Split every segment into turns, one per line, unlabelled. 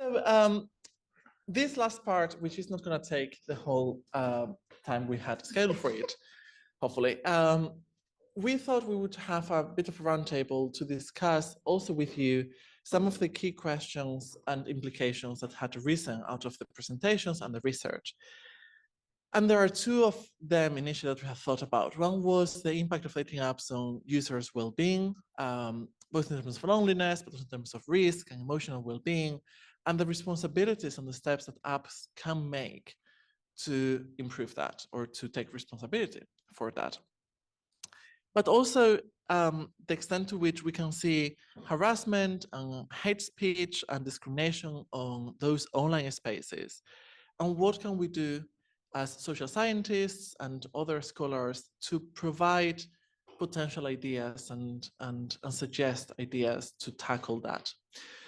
So this last part, which is not going to take the whole time we had scheduled for it, hopefully, we thought we would have a bit of a roundtable to discuss also with you some of the key questions and implications that had arisen out of the presentations and the research. And there are two of them initially that we have thought about. One was the impact of dating apps on users' well-being, both in terms of loneliness, but also in terms of risk and emotional well-being, and the responsibilities and the steps that apps can make to improve that or to take responsibility for that. But also the extent to which we can see harassment and hate speech and discrimination on those online spaces. And what can we do as social scientists and other scholars to provide potential ideas and suggest ideas to tackle that.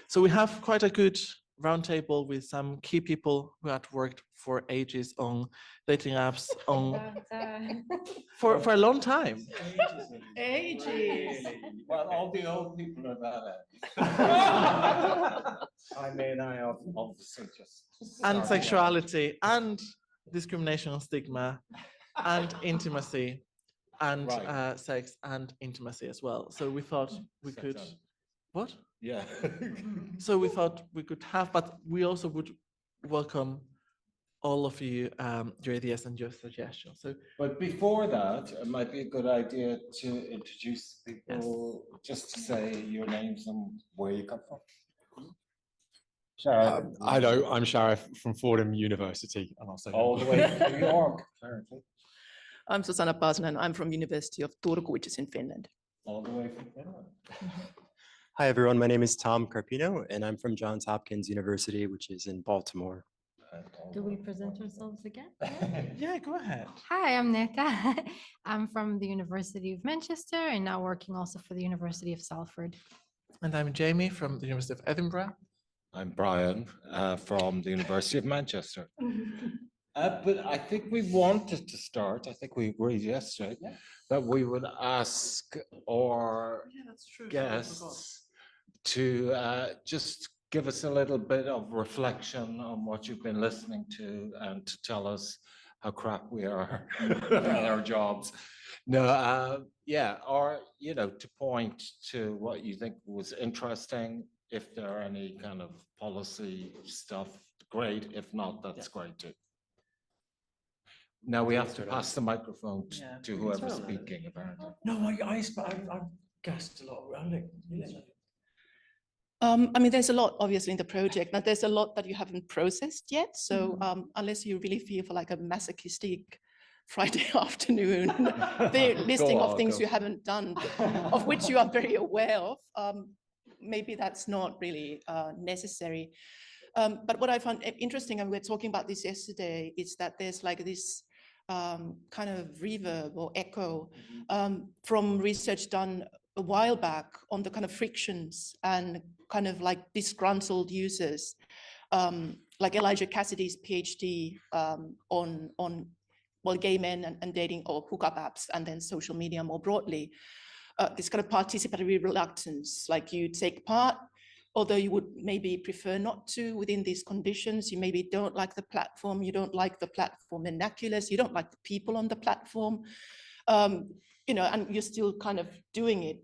So we have quite a good roundtable with some key people who had worked for ages on dating apps for a long time. Ages.
Well, all the old people are that. I mean, I obviously just.
And sexuality and discrimination and stigma and intimacy and sex and intimacy as well. So we thought we could. What?
Yeah.
So we thought we could have, but we also would welcome all of you, your ideas and your suggestions. So,
but before that, it might be a good idea to introduce people, just to say your names and where you come from. Sharif.
Hello, I'm Sharif from Fordham University, and I'll say
all the way from New York, apparently.
I'm Susanna Paasonen. I'm from University of Turku, which is in Finland.
All the way from Finland.
Hi, everyone. My name is Tom Carpino, and I'm from Johns Hopkins University, which is in Baltimore.
Do we present ourselves again?
Yeah, go ahead.
Hi, I'm Neta. I'm from the University of Manchester and now working also for the University of Salford.
And I'm Jaime from the University of Edinburgh.
I'm Brian from the University of Manchester. But I think we wanted to start, I think we agreed yesterday, that we would ask our guests to just give us a little bit of reflection on what you've been listening to and to tell us how crap we are at our jobs. No, yeah, or, you know, to point to what you think was interesting. If there are any kind of policy stuff, great. If not, that's great too. Now we have to pass the microphone to whoever's speaking, apparently.
No, I've guessed a lot.
I mean, there's a lot, obviously, in the project, but there's a lot that you haven't processed yet. So unless you really feel for like a masochistic Friday afternoon, the listing of things you haven't done, of which you are very aware of, maybe that's not really necessary. But what I found interesting, and we were talking about this yesterday, is that there's like this kind of reverb or echo from research done a while back on the kind of frictions and kind of like disgruntled users, like Elijah Cassidy's PhD on well, gay men and dating or hookup apps and then social media more broadly. This kind of participatory reluctance, like you take part, although you would maybe prefer not to within these conditions. You maybe don't like the platform, you don't like the platform vernaculars, you don't like the people on the platform, you know, and you're still kind of doing it.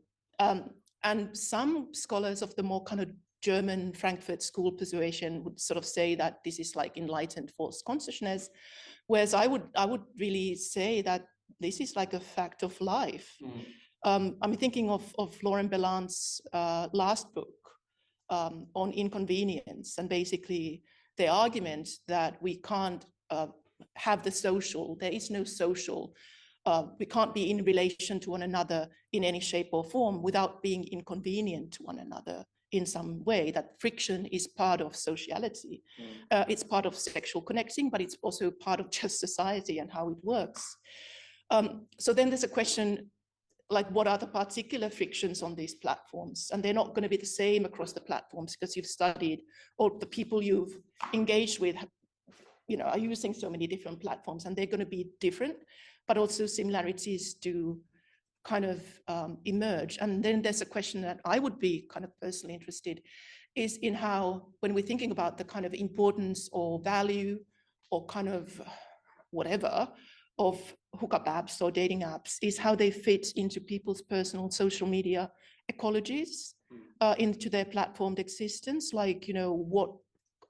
And some scholars of the more kind of German Frankfurt School persuasion would sort of say that this is like enlightened false consciousness, whereas I would really say that this is like a fact of life. I'm thinking of Lauren Belland's last book on inconvenience, and basically the argument that we can't have the social, there is no social, we can't be in relation to one another in any shape or form without being inconvenient to one another in some way, that friction is part of sociality. It's part of sexual connecting, but it's also part of just society and how it works. So then there's a question, like what are the particular frictions on these platforms? And they're not going to be the same across the platforms because you've studied, or the people you've engaged with, you know, are using so many different platforms, and they're going to be different, but also similarities do kind of emerge. And then there's a question that I would be kind of personally interested is in how, when we're thinking about the kind of importance or value or kind of whatever of hookup apps or dating apps, is how they fit into people's personal social media ecologies, into their platformed existence. Like, you know, what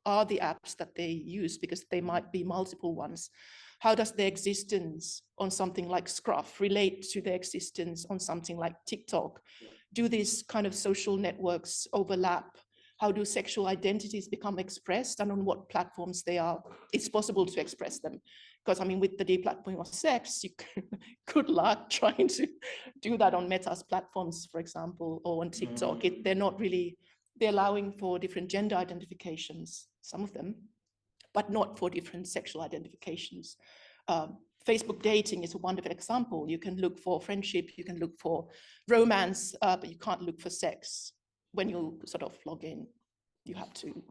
are the apps that they use, because they might be multiple ones. How does their existence on something like Scruff relate to their existence on something like TikTok? Do these kind of social networks overlap? How do sexual identities become expressed, and on what platforms it's possible to express them? Because I mean, with the deplatforming of sex, good luck trying to do that on Meta's platforms, for example, or on TikTok. They're not really, they're allowing for different gender identifications, some of them, but not for different sexual identifications. Facebook dating is a wonderful example. You can look for friendship, you can look for romance, but you can't look for sex. When you sort of log in, you have to,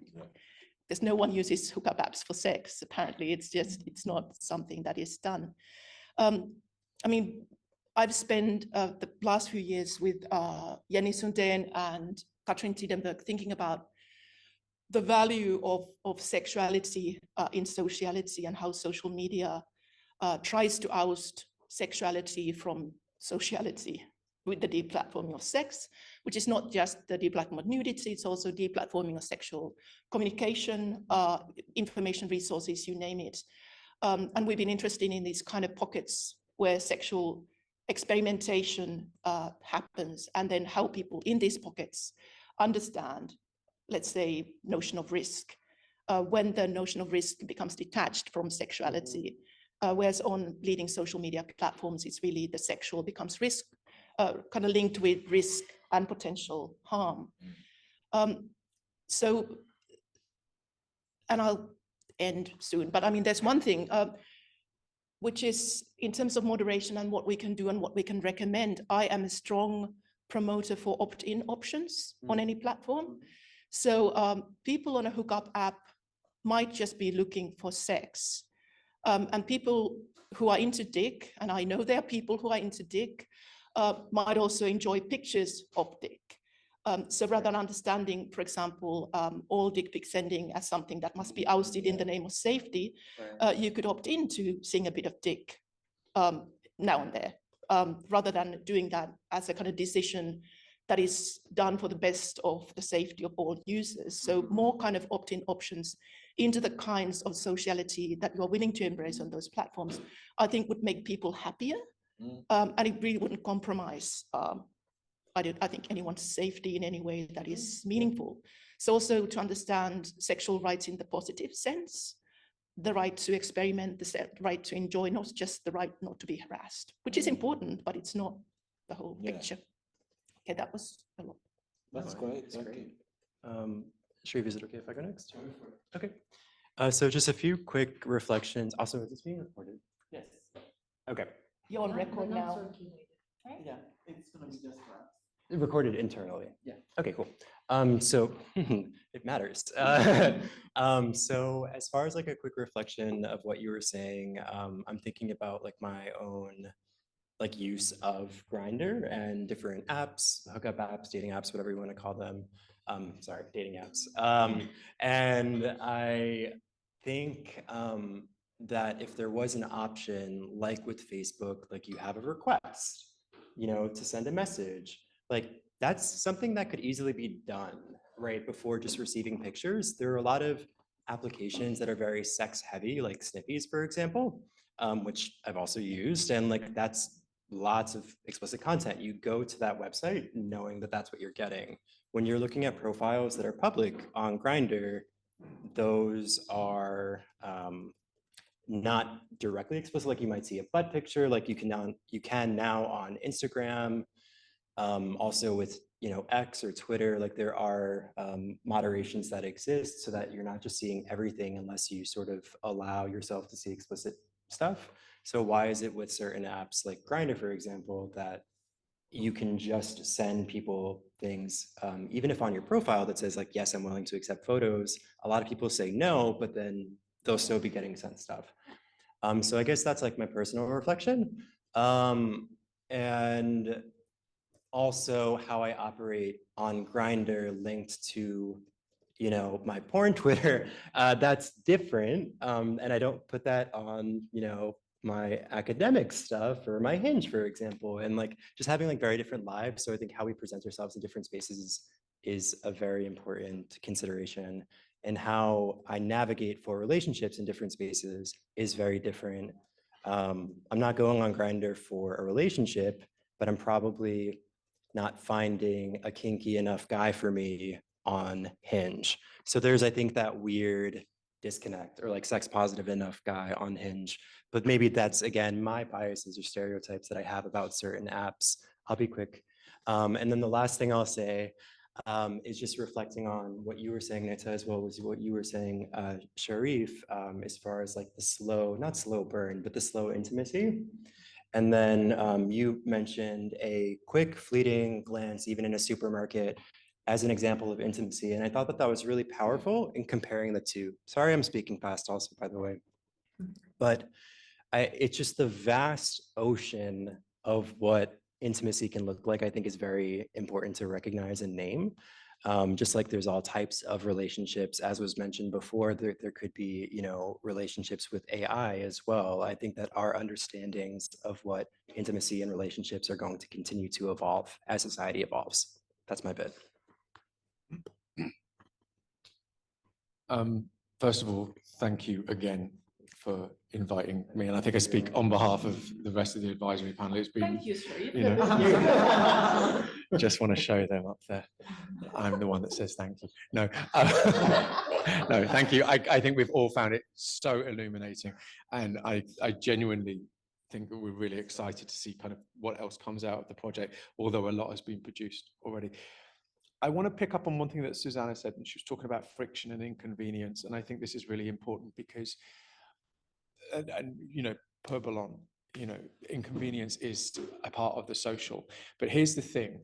there's no one uses hookup apps for sex. Apparently, it's not something that is done. I mean, I've spent the last few years with Jenny Sundén and Katrin Tidenberg thinking about the value of sexuality in sociality, and how social media tries to oust sexuality from sociality with the deplatforming of sex, which is not just the deplatforming of nudity, it's also deplatforming of sexual communication, information resources, you name it. And we've been interested in these kind of pockets where sexual experimentation happens, and then how people in these pockets understand, let's say, notion of risk, when the notion of risk becomes detached from sexuality. Whereas on leading social media platforms, it's really the sexual becomes risk, kind of linked with risk and potential harm. So, and I'll end soon, but I mean, there's one thing, which is in terms of moderation and what we can do and what we can recommend. I am a strong promoter for opt-in options on any platform. So people on a hookup app might just be looking for sex. And people who are into dick, and I know there are people who are into dick, might also enjoy pictures of dick. So rather than understanding, for example, all dick pic sending as something that must be ousted in the name of safety, you could opt in to seeing a bit of dick now and there, rather than doing that as a kind of decision that is done for the best of the safety of all users. So more kind of opt-in options into the kinds of sociality that you are willing to embrace on those platforms, I think would make people happier, and it really wouldn't compromise, I think, anyone's safety in any way that is meaningful. So also to understand sexual rights in the positive sense, the right to experiment, the right to enjoy, not just the right not to be harassed, which is important, but it's not the whole picture. Okay, that was a lot.
That's great. Thank you.
Sharif, is it okay if I go next? Okay. So just a few quick reflections. Also, is this being recorded?
Yes.
Okay.
You're on record now.
Yeah, it's gonna be just that.
Recorded internally.
Yeah.
Okay, cool. So it matters. So as far as like a quick reflection of what you were saying, I'm thinking about like my own like use of Grindr and different apps, hookup apps, dating apps, whatever you want to call them. Sorry, dating apps. And I think that if there was an option, like with Facebook, like you have a request, you know, to send a message, like that's something that could easily be done right before just receiving pictures. There are a lot of applications that are very sex heavy, like Sniffies, for example, which I've also used. And like that's lots of explicit content. You go to that website knowing that that's what you're getting. When you're looking at profiles that are public on Grindr, those are not directly explicit. Like you might see a butt picture, like you can now on Instagram, also with X or Twitter, like there are moderations that exist so that you're not just seeing everything unless you sort of allow yourself to see explicit stuff. So why is it with certain apps like Grindr, for example, that you can just send people things, even if on your profile that says like, yes, I'm willing to accept photos, a lot of people say no, but then they'll still be getting sent stuff. So I guess that's like my personal reflection. And also how I operate on Grindr linked to you know, my porn Twitter, that's different. And I don't put that on, you know, my academic stuff or my Hinge, for example, and like just having like very different lives. So I think how we present ourselves in different spaces is a very important consideration, and how I navigate for relationships in different spaces is very different. I'm not going on Grindr for a relationship, but I'm probably not finding a kinky enough guy for me on Hinge. So there's, I think, that weird disconnect, or like sex positive enough guy on Hinge. But maybe that's, again, my biases or stereotypes that I have about certain apps. I'll be quick. And then the last thing I'll say is just reflecting on what you were saying, Neta, as well as what you were saying, Sharif, as far as like the slow, not slow burn, but the slow intimacy. And then you mentioned a quick fleeting glance, even in a supermarket, as an example of intimacy. And I thought that that was really powerful in comparing the two. Sorry, I'm speaking fast also, by the way. But it's just the vast ocean of what intimacy can look like, I think, is very important to recognize and name. Just like there's all types of relationships, as was mentioned before, there could be, you know, relationships with AI as well. I think that our understandings of what intimacy and relationships are going to continue to evolve as society evolves. That's my bit.
First of all, thank you again for inviting me, and I think I speak on behalf of the rest of the advisory panel. It's been,
Thank you, Sharif.
you know, just want to show them up there. I'm the one that says thank you. No, no, thank you. I think we've all found it so illuminating, and I genuinely think that we're really excited to see kind of what else comes out of the project, although a lot has been produced already. I want to pick up on one thing that Susanna said, and she was talking about friction and inconvenience, and I think this is really important because, and you know, per ballon, you know, inconvenience is a part of the social. But here's the thing.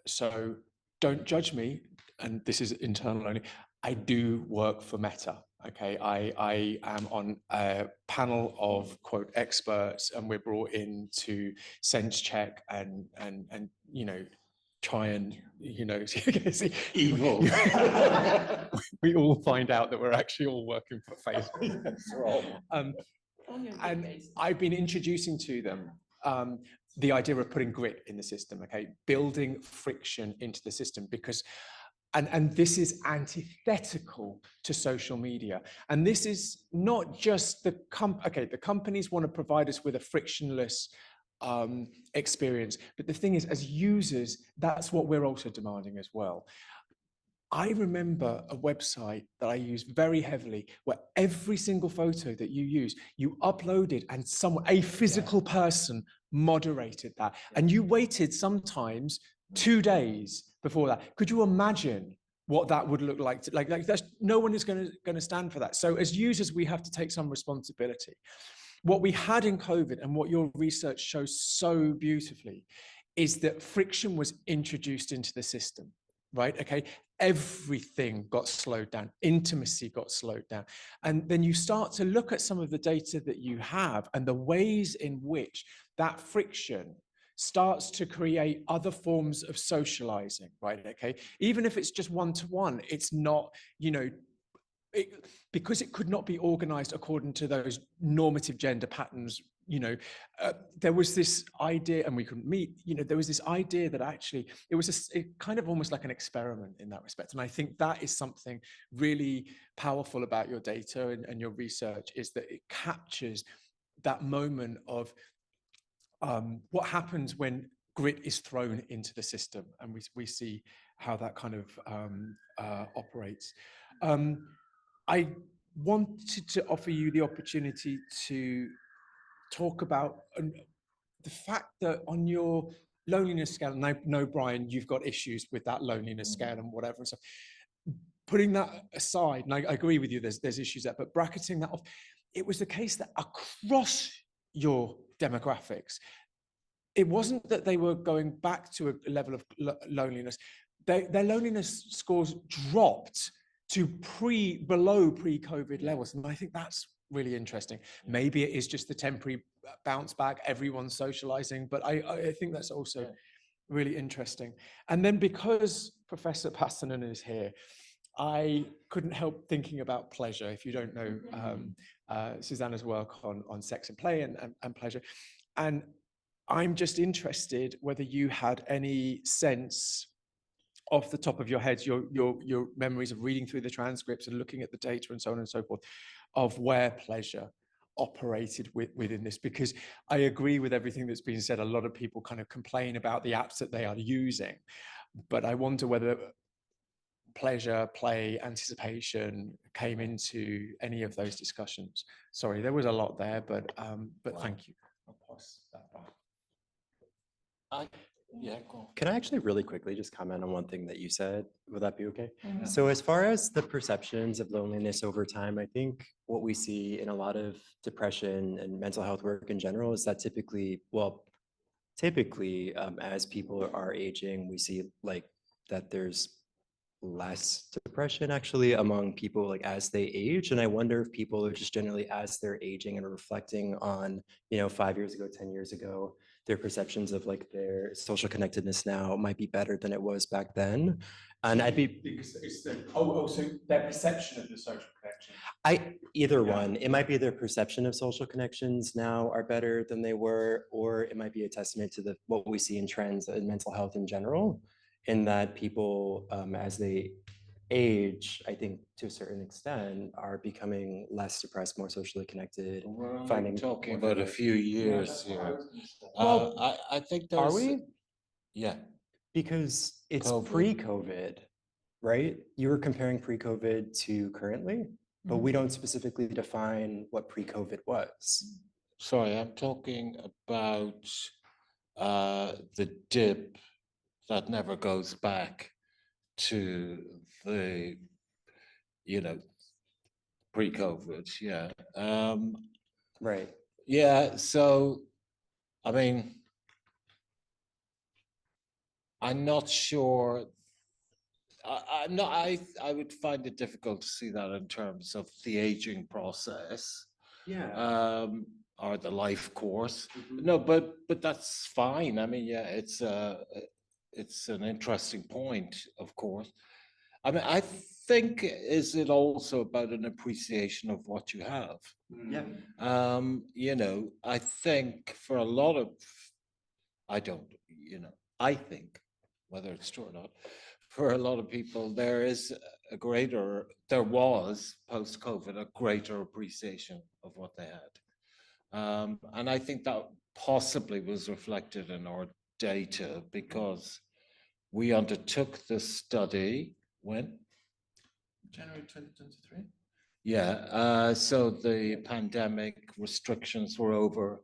So don't judge me, and this is internal only. I do work for Meta. Okay, I am on a panel of quote experts, and we're brought in to sense check and you know, try and, you know, evil. We all find out that we're actually all working for Facebook. And I've been introducing to them the idea of putting grit in the system, okay, building friction into the system, because and this is antithetical to social media. And this is not just the companies want to provide us with a frictionless experience, but the thing is, as users, that's what we're also demanding as well. I remember a website that I used very heavily, where every single photo that you use, you uploaded, and a physical person moderated that, and you waited sometimes 2 days before that. Could you imagine what that would look like? Like that's, no one is going to stand for that. So as users, we have to take some responsibility. What we had in COVID, and what your research shows so beautifully, is that friction was introduced into the system, right? Okay, everything got slowed down, intimacy got slowed down. And then you start to look at some of the data that you have and the ways in which that friction starts to create other forms of socializing, right? Okay, even if it's just one-to-one, it's not, you know, because it could not be organized according to those normative gender patterns, you know, there was this idea, and we couldn't meet, you know, there was this idea that actually it was kind of almost like an experiment in that respect. And I think that is something really powerful about your data and your research, is that it captures that moment of what happens when grit is thrown into the system, and we see how that kind of operates. I wanted to offer you the opportunity to talk about the fact that on your loneliness scale, and I know, Brian, you've got issues with that loneliness scale and whatever and stuff. Putting that aside, and I agree with you, there's issues there, but bracketing that off, it was the case that across your demographics, it wasn't that they were going back to a level of loneliness. Their loneliness scores dropped to below pre-COVID levels. And I think that's really interesting. Maybe it is just the temporary bounce back, everyone's socializing, but I think that's also really interesting. And then because Professor Paasonen is here, I couldn't help thinking about pleasure. If you don't know Susanna's work on sex and play and pleasure, and I'm just interested whether you had any sense off the top of your heads, your memories of reading through the transcripts and looking at the data and so on and so forth, of where pleasure operated within this, because I agree with everything that's been said. A lot of people kind of complain about the apps that they are using, but I wonder whether pleasure, play, anticipation came into any of those discussions. Sorry, there was a lot there, but thank you. I'll pass that back.
Yeah, go on.
Can I actually really quickly just comment on one thing that you said? Would that be okay?
Mhm.
So as far as the perceptions of loneliness over time, I think what we see in a lot of depression and mental health work in general is that typically, as people are aging, we see like that there's less depression actually among people like as they age. And I wonder if people are just generally as they're aging and reflecting on, 5 years ago, 10 years ago, their perceptions of like their social connectedness now might be better than it was back then. And I'd be
Because it's so their perception of the social connection.
either one. It might be their perception of social connections now are better than they were, or it might be a testament to what we see in trends in mental health in general, in that people, as they age, I think to a certain extent, are becoming less depressed, more socially connected.
We're only
Finding
talking
more
about a
joy.
few years here.
Well,
I think
Are
there's,
we?
yeah,
Because it's
COVID.
pre-COVID, right? You were comparing pre-COVID to currently, but we don't specifically define what pre-COVID was.
sorry, I'm talking about the dip that never goes back to the, pre-COVID, yeah.
Right.
Yeah, so, I mean, I'm not sure. I'm not, I would find it difficult to see that in terms of the aging process.
Yeah.
Or the life course.
Mhm.
No, but that's fine. I mean, yeah, it's an interesting point, of course. I mean, I think is it also about an appreciation of what you have?
Yeah.
I think for a lot of, I don't, I think whether it's true or not, for a lot of people, there was post-COVID a greater appreciation of what they had. And I think that possibly was reflected in our data because we undertook this study when?
January 2023.
Yeah, so the pandemic restrictions were over.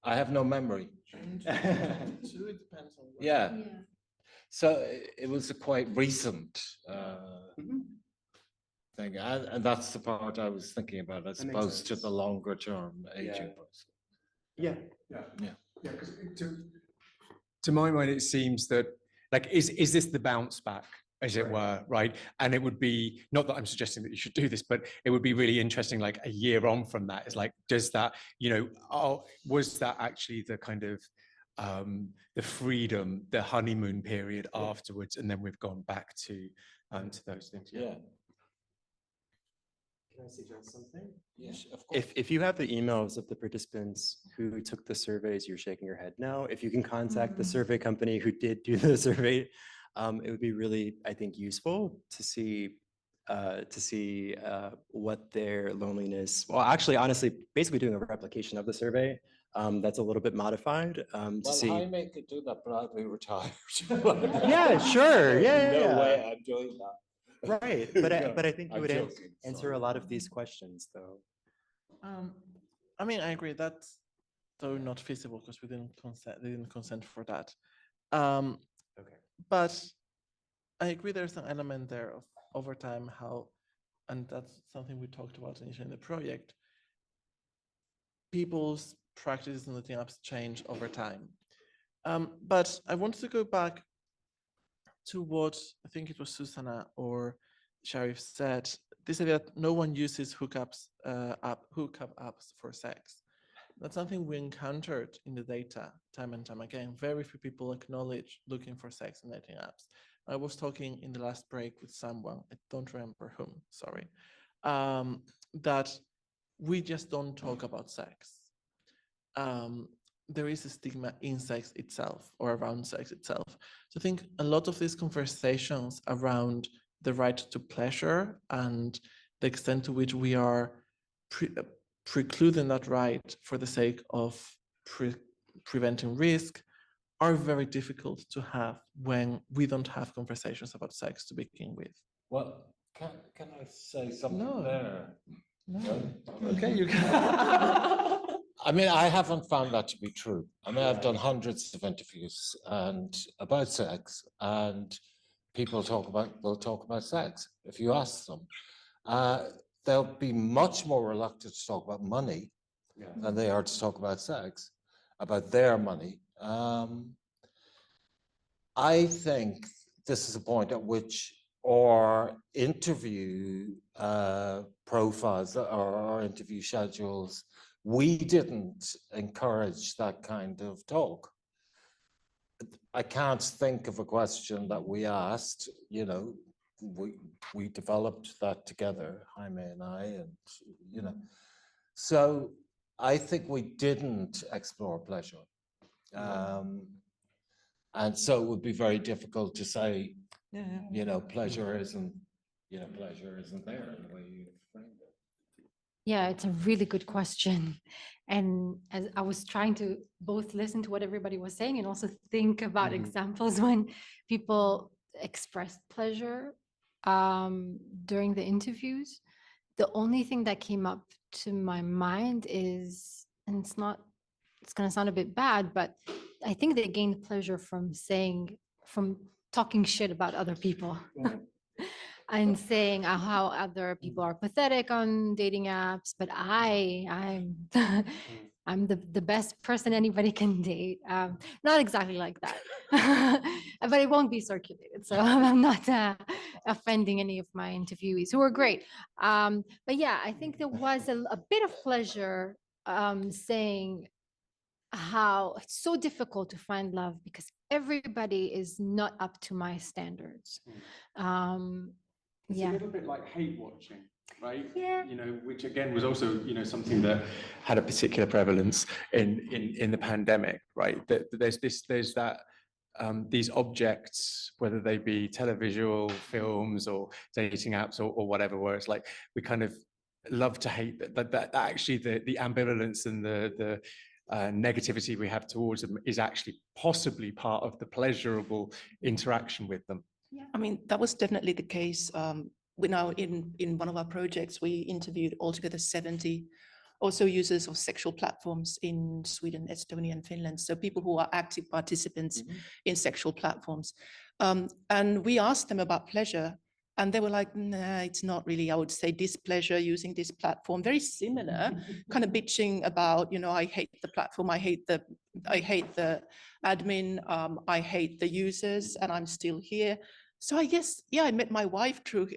I have no memory.
June 2022, it depends on.
Yeah. So it was a quite recent thing. And that's the part I was thinking about as
That makes
opposed to
sense.
the longer term aging process.
Yeah.
Yeah, because to my mind, it seems that like is this the bounce back, as it were, right? And it would be not that I'm suggesting that you should do this, but it would be really interesting, like a year on from that. It's like, does that, was that actually the kind of the freedom, the honeymoon period afterwards, and then we've gone back to those things.
Yeah.
Can I suggest something?
Yes, of course.
If you have the emails of the participants who took the surveys, you're shaking your head now. If you can contact the survey company who did do the survey, it would be really, I think, useful to see what their loneliness. Well, actually, honestly, basically doing a replication of the survey that's a little bit modified to
Well,
see.
Jaime could do that, but I'll be retired.
Yeah, sure. Yeah,
No
yeah.
way I'm doing that.
Right, but I think you
I'm
would
joking,
answer
sorry.
a lot of these questions, though.
I mean, I agree that's though not feasible because we didn't consent for that.
Okay.
But I agree there's an element there of over time how, and that's something we talked about initially in the project, people's practices and dating apps change over time. But I wanted to go back to what I think it was Susanna or Sharif said, this idea that no one uses hookup apps for sex. That's something we encountered in the data time and time again. Very few people acknowledge looking for sex in dating apps. I was talking in the last break with someone, I don't remember whom, sorry, that we just don't talk about sex. There is a stigma in sex itself or around sex itself. So I think a lot of these conversations around the right to pleasure and the extent to which we are precluding that right for the sake of preventing risk are very difficult to have when we don't have conversations about sex to begin with.
Well, can I say something
No.
there?
No. Okay, you can.
I mean, I haven't found that to be true. I mean, I've done hundreds of interviews and about sex, and people will talk about sex. If you ask them, they'll be much more reluctant to talk about money than they are to talk about sex, about their money. I think this is a point at which our interview profiles or our interview schedules, we didn't encourage that kind of talk. I can't think of a question that we asked, you know, we developed that together, Jaime and I, and, you know. So I think we didn't explore pleasure. And so it would be very difficult to say, you know, pleasure isn't there in the way you framed it.
Yeah, it's a really good question. And as I was trying to both listen to what everybody was saying and also think about examples when people expressed pleasure during the interviews, the only thing that came up to my mind is, and it's going to sound a bit bad, but I think they gained pleasure from talking shit about other people. And saying how other people are pathetic on dating apps, but I'm I'm the best person anybody can date. Not exactly like that, but it won't be circulated. So I'm not offending any of my interviewees who are great. But yeah, I think there was a bit of pleasure saying how it's so difficult to find love because everybody is not up to my standards.
It's
Yeah.
a little bit like hate watching, right?
Yeah.
You know, which again was also, you know, something that had a particular prevalence in the pandemic, right? There's that these objects, whether they be televisual films or dating apps or whatever, where it's like we kind of love to hate that actually the ambivalence and the negativity we have towards them is actually possibly part of the pleasurable interaction with them.
Yeah, I mean, that was definitely the case. We now in one of our projects, we interviewed altogether 70 also users of sexual platforms in Sweden, Estonia, and Finland. So people who are active participants in sexual platforms. And we asked them about pleasure, and they were like, nah, it's not really, I would say, displeasure using this platform. Very similar, kind of bitching about, you know, I hate the platform, I hate the admin, I hate the users, and I'm still here. So I guess, yeah, I met my wife through,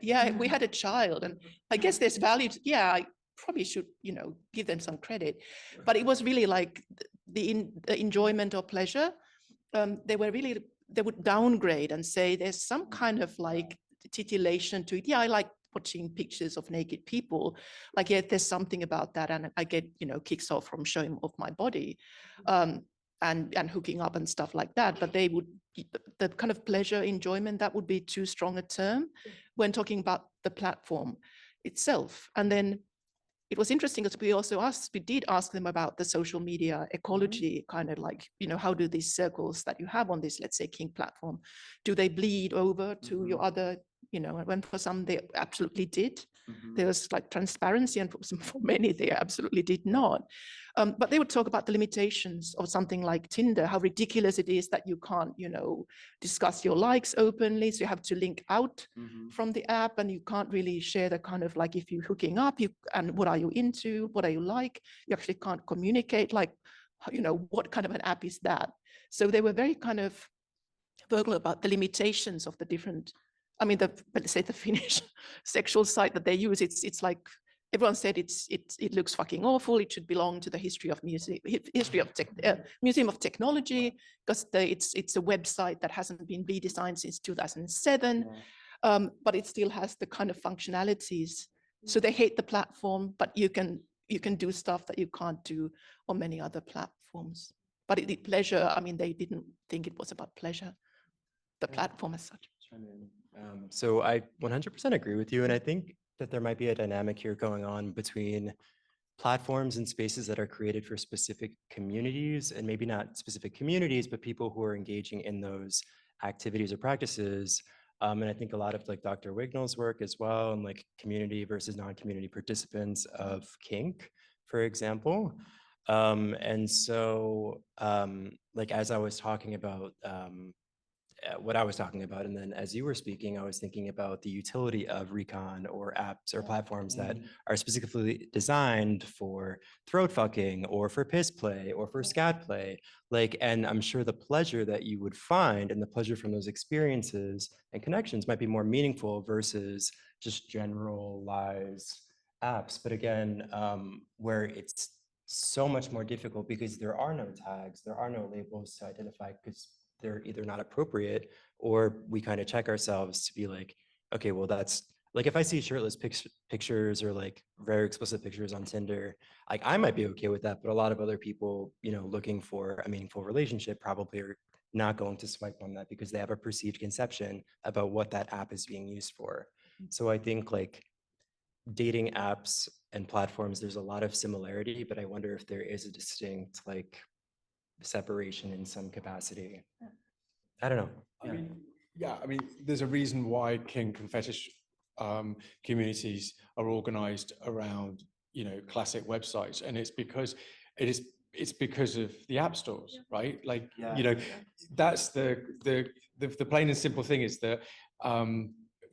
yeah, we had a child, and I guess there's value to, yeah, I probably should, you know, give them some credit. But it was really like the enjoyment or pleasure. They would downgrade and say there's some kind of like titillation to it. Yeah, I like watching pictures of naked people. Like, yeah, there's something about that, and I get, you know, kicks off from showing off my body, and hooking up and stuff like that. But they would, the kind of pleasure, enjoyment, that would be too strong a term when talking about the platform itself. And then it was interesting because we did ask them about the social media ecology, kind of like, you know, how do these circles that you have on this, let's say, King platform, do they bleed over to your other, you know, and for some they absolutely did. There was like transparency, and for many they absolutely did not. But they would talk about the limitations of something like Tinder, how ridiculous it is that you can't, you know, discuss your likes openly. So you have to link out from the app, and you can't really share the kind of like, if you're hooking up, and what are you into, what are you like? You actually can't communicate, like, you know, what kind of an app is that? So they were very kind of vocal about the limitations of the different, I mean, let's say the Finnish sexual site that they use, it's like everyone said it looks fucking awful. It should belong to the Museum of Technology, because it's a website that hasn't been redesigned since 2007, but it still has the kind of functionalities. So they hate the platform, but you can do stuff that you can't do on many other platforms. But pleasure, I mean, they didn't think it was about pleasure, the platform as such.
So I 100% agree with you. And I think that there might be a dynamic here going on between platforms and spaces that are created for specific communities, and maybe not specific communities, but people who are engaging in those activities or practices. And I think a lot of like Dr. Wignall's work as well, and like community versus non-community participants of kink, for example. And so like as I was talking about what I was talking about, and then as you were speaking, I was thinking about the utility of recon or apps or platforms that are specifically designed for throat fucking or for piss play or for scat play. Like, and I'm sure the pleasure that you would find and the pleasure from those experiences and connections might be more meaningful versus just generalized apps. But again, where it's so much more difficult because there are no tags, there are no labels to identify, because they're either not appropriate, or we kind of check ourselves to be like, okay, well, that's like, if I see shirtless pictures or like very explicit pictures on Tinder, like I might be okay with that, but a lot of other people, you know, looking for a meaningful relationship probably are not going to swipe on that because they have a perceived conception about what that app is being used for. So I think like dating apps and platforms, there's a lot of similarity, but I wonder if there is a distinct like separation in some capacity. I don't know.
I mean, there's a reason why kink and fetish communities are organized around, you know, classic websites, and it's because of the app stores, right? Like, you know, that's the plain and simple thing is that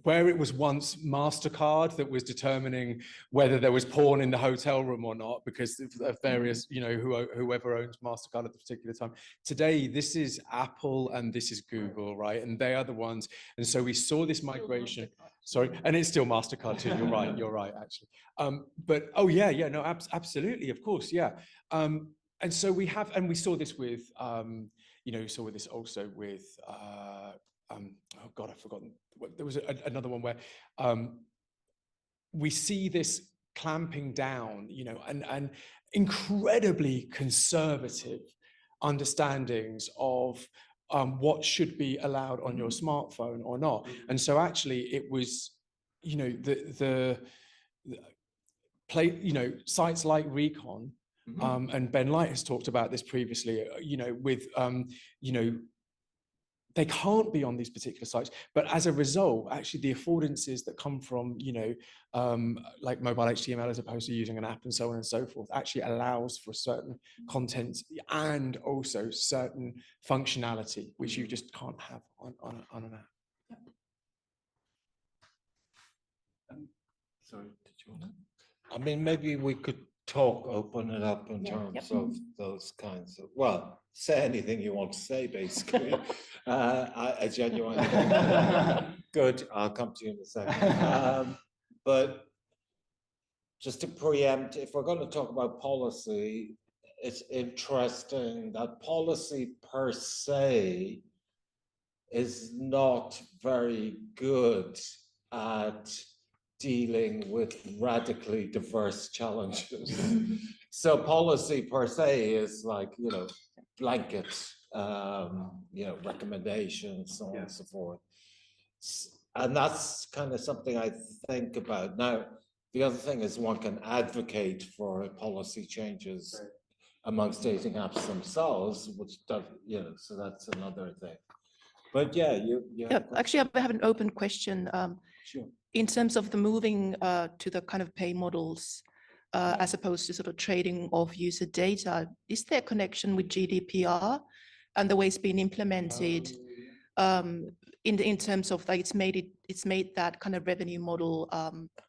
where it was once MasterCard that was determining whether there was porn in the hotel room or not, because of various, you know, whoever owns MasterCard at the particular time. Today, this is Apple and this is Google, right? And they are the ones. And so we saw this migration. Sorry, and it's still MasterCard too. You're right, actually. But oh yeah, no, absolutely, of course, yeah. And so we saw this with, you know, saw this also with. Oh God, I've forgotten. There was another one where we see this clamping down, you know, and incredibly conservative understandings of what should be allowed on your smartphone or not. And so actually it was, you know, the play, you know, sites like Recon, and Ben Light has talked about this previously, you know, with, you know, they can't be on these particular sites, but as a result, actually the affordances that come from, you know, like mobile HTML as opposed to using an app and so on and so forth, actually allows for certain content and also certain functionality, which you just can't have on an app.
Sorry, did you want to? I mean, maybe we could open it up in terms of those kinds of, well, say anything you want to say, basically. I genuinely good. I'll come to you in a second. But just to preempt, if we're going to talk about policy, it's interesting that policy per se is not very good at dealing with radically diverse challenges. So policy per se is like, you know, blanket, you know, recommendations, so on and so forth. And that's kind of something I think about. Now, the other thing is one can advocate for policy changes amongst dating apps themselves, which does, you know, so that's another thing. But yeah,
actually, I have an open question.
Sure.
In terms of the moving to the kind of pay models, as opposed to sort of trading of user data, is there a connection with GDPR and the way it's been implemented in terms of like it's made that kind of revenue model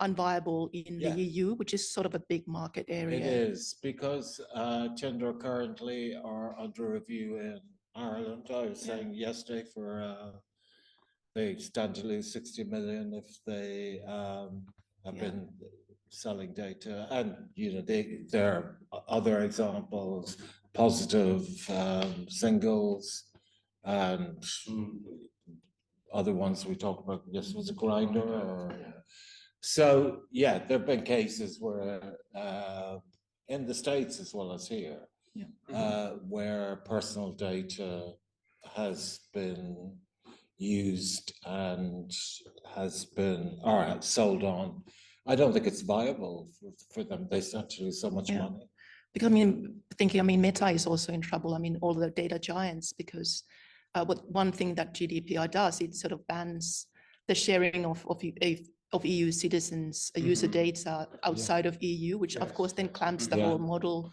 unviable in the EU, which is sort of a big market area?
It is, because Tinder currently are under review in Ireland. I was saying yesterday for they stand to lose 60 million if they have been selling data, and there are other examples, positive singles, and other ones we talked about. Yes, was a grinder. So yeah, there have been cases where in the States as well as here, where personal data has been used and has been sold on. I don't think it's viable for them. They start to lose so much money.
Because Meta is also in trouble. I mean, all the data giants, because one thing that GDPR does, it sort of bans the sharing of EU citizens' user data outside of EU, which of course then clamps the whole model.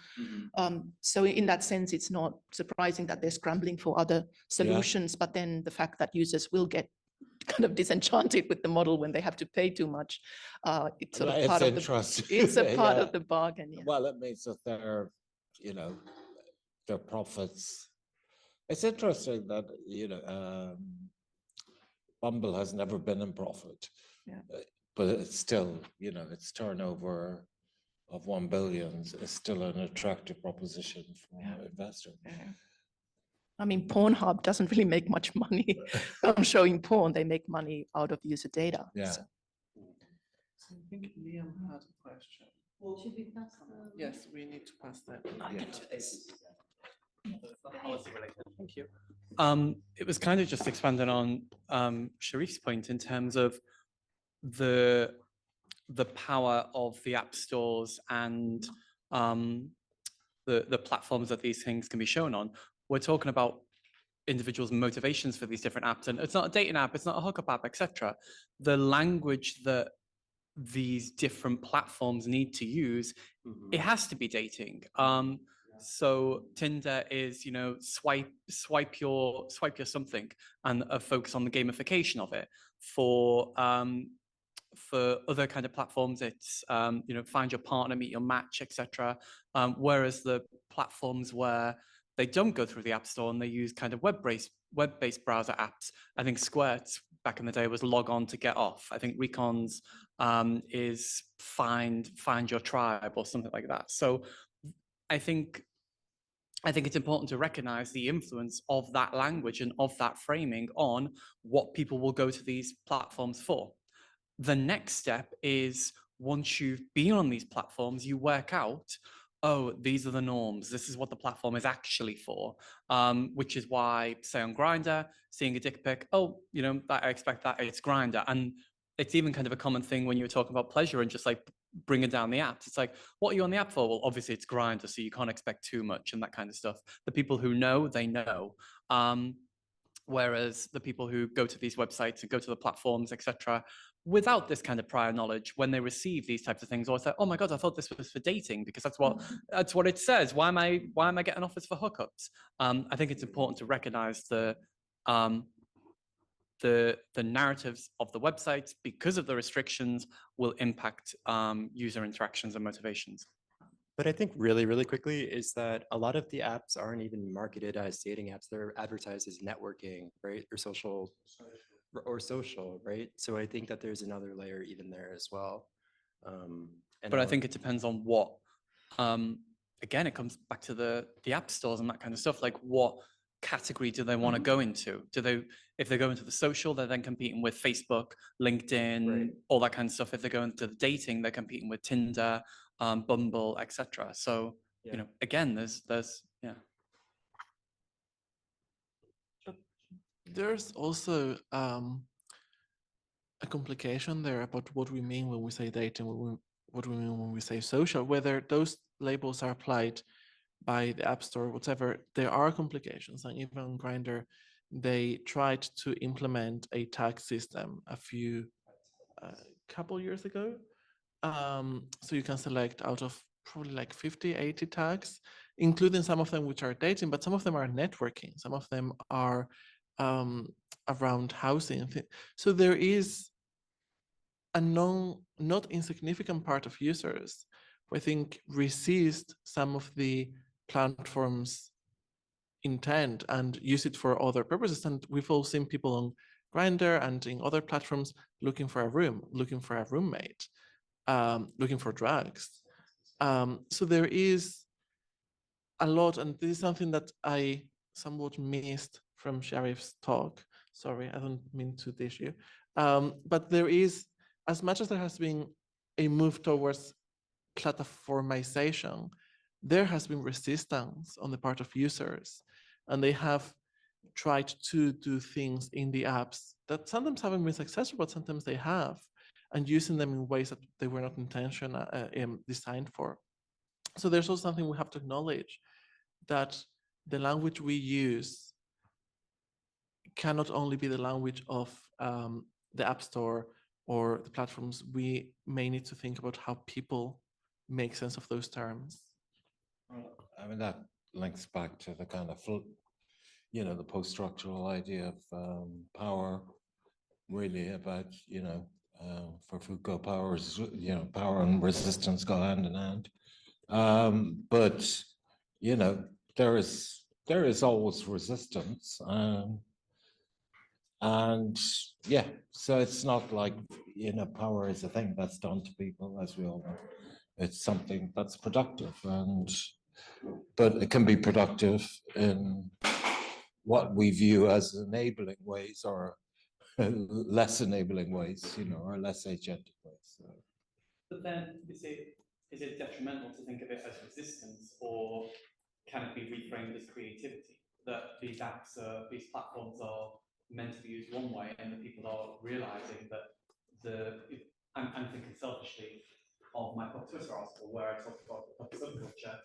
So in that sense, it's not surprising that they're scrambling for other solutions, but then the fact that users will get kind of disenchanted with the model when they have to pay too much, it's sort of part of it's a part of the bargain.
Well, it means that their profits. It's interesting that Bumble has never been in profit, but it's still, its turnover of 1 billion is still an attractive proposition for investors.
I mean, Pornhub doesn't really make much money from showing porn. They make money out of user data.
Yeah.
So I think Liam had a question.
Well, should we pass
Yes, we need to pass that.
Thank you. It was kind of just expanding on Sharif's point in terms of the power of the app stores and the platforms that these things can be shown on. We're talking about individuals' motivations for these different apps, and it's not a dating app, it's not a hookup app, etc. The language that these different platforms need to use, it has to be dating. So Tinder is, swipe your something, and a focus on the gamification of it. For other kind of platforms, it's find your partner, meet your match, etc. Whereas the platforms where they don't go through the app store and they use kind of web-based browser apps. I think Square's back in the day was log on to get off. I think Recon's is find your tribe or something like that. So I think it's important to recognize the influence of that language and of that framing on what people will go to these platforms for. The next step is, once you've been on these platforms, you work out, oh, these are the norms. This is what the platform is actually for, which is why, say on Grindr, seeing a dick pic, I expect that it's Grindr. And it's even kind of a common thing when you were talking about pleasure and just like bringing down the apps. It's like, what are you on the app for? Well, obviously it's Grindr, so you can't expect too much and that kind of stuff. The people who know, they know. Whereas the people who go to these websites and go to the platforms, etc., without this kind of prior knowledge, when they receive these types of things, always say, "Oh my God, I thought this was for dating because that's what it says. Why am I getting offers for hookups?" I think it's important to recognize the narratives of the websites, because of the restrictions, will impact user interactions and motivations.
But I think really, really quickly is that a lot of the apps aren't even marketed as dating apps. They're advertised as networking, right? Or social, right? So I think that there's another layer even there as well.
But I think it depends on what, again, it comes back to the app stores and that kind of stuff. Like, what category do they want to go into? If they go into the social, they're then competing with Facebook, LinkedIn, all that kind of stuff. If they go into the dating, they're competing with Tinder, Bumble, etc. So again,
There's also a complication there about what we mean when we say dating, what we mean when we say social, whether those labels are applied by the App Store, whatever. There are complications, and even on Grindr, they tried to implement a tag system couple years ago. So you can select out of probably like 50, 80 tags, including some of them which are dating, but some of them are networking. Some of them are around housing. So there is a not insignificant part of users who I think resist some of the platforms' intent and use it for other purposes. And we've all seen people on Grindr and in other platforms looking for a room, looking for a roommate. looking for drugs. So there is a lot, and this is something that I somewhat missed from Sharif's talk. Sorry, I don't mean to dish you. But there is, as much as there has been a move towards platformization, there has been resistance on the part of users, and they have tried to do things in the apps that sometimes haven't been successful, but sometimes they have, and using them in ways that they were not intentional, designed for. So there's also something we have to acknowledge, that the language we use cannot only be the language of the App Store or the platforms. We may need to think about how people make sense of those terms.
I mean, that links back to the kind of, the post-structural idea of power, really about, for Foucault, power is, power and resistance go hand in hand. But, there is always resistance. And yeah, so it's not like, power is a thing that's done to people, as we all know. It's something that's productive, but it can be productive in what we view as enabling ways, or less enabling ways, or less agentic ways. So.
But then is it detrimental to think of it as resistance, or can it be reframed as creativity? That these apps, these platforms are meant to be used one way, and the people are realizing that I'm thinking selfishly of my Twitter article where I talked about the subculture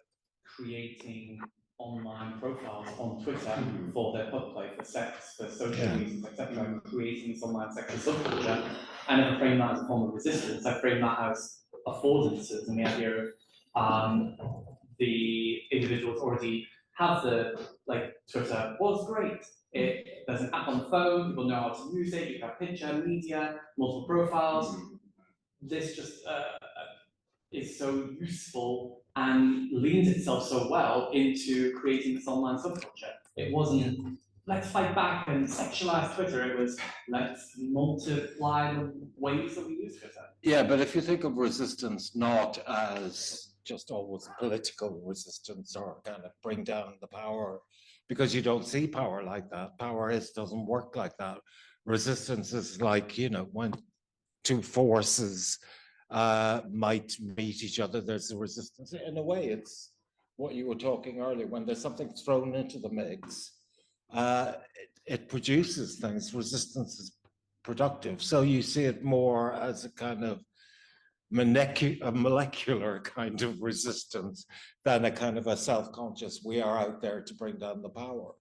creating online profiles on Twitter for their pub play, for sex, for social reasons, etc., creating this online sexual subculture. I never frame that as a form of resistance. I frame that as affordances, and the idea of the individuals already have Twitter was great. There's an app on the phone, people know how to use it, you have picture, media, multiple profiles. This just is so useful and leans itself so well into creating this online subculture. It wasn't, let's fight back and sexualize Twitter. It was, let's multiply the ways that we use Twitter.
Yeah, but if you think of resistance not as just always political resistance or kind of bring down the power, because you don't see power like that. Power doesn't work like that. Resistance is like, when two forces might meet each other, there's a resistance. In a way, it's what you were talking earlier, when there's something thrown into the mix, it produces things. Resistance is productive. So you see it more as a kind of molecular kind of resistance than a kind of a self-conscious, we are out there to bring down the power.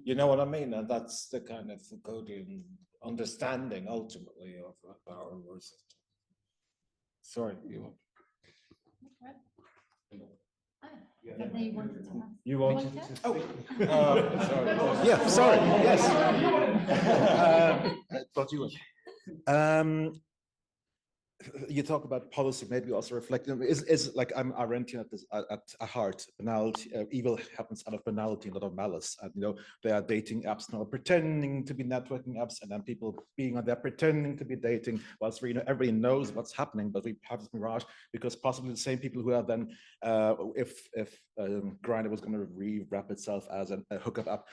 You know what I mean? And that's the kind of Foucauldian understanding ultimately of power and resistance. Sorry, you. You wanted to speak? Sorry.
Yeah, sorry. Yes. Thought you were. You talk about policy, maybe also reflecting. Is like I'm Arendtian at heart. Banality, evil happens out of banality, not of malice. And there are dating apps now pretending to be networking apps, and then people being on there pretending to be dating, whilst everybody knows what's happening, but we have this mirage because possibly the same people who are then, if Grindr was going to rewrap itself as a hookup app,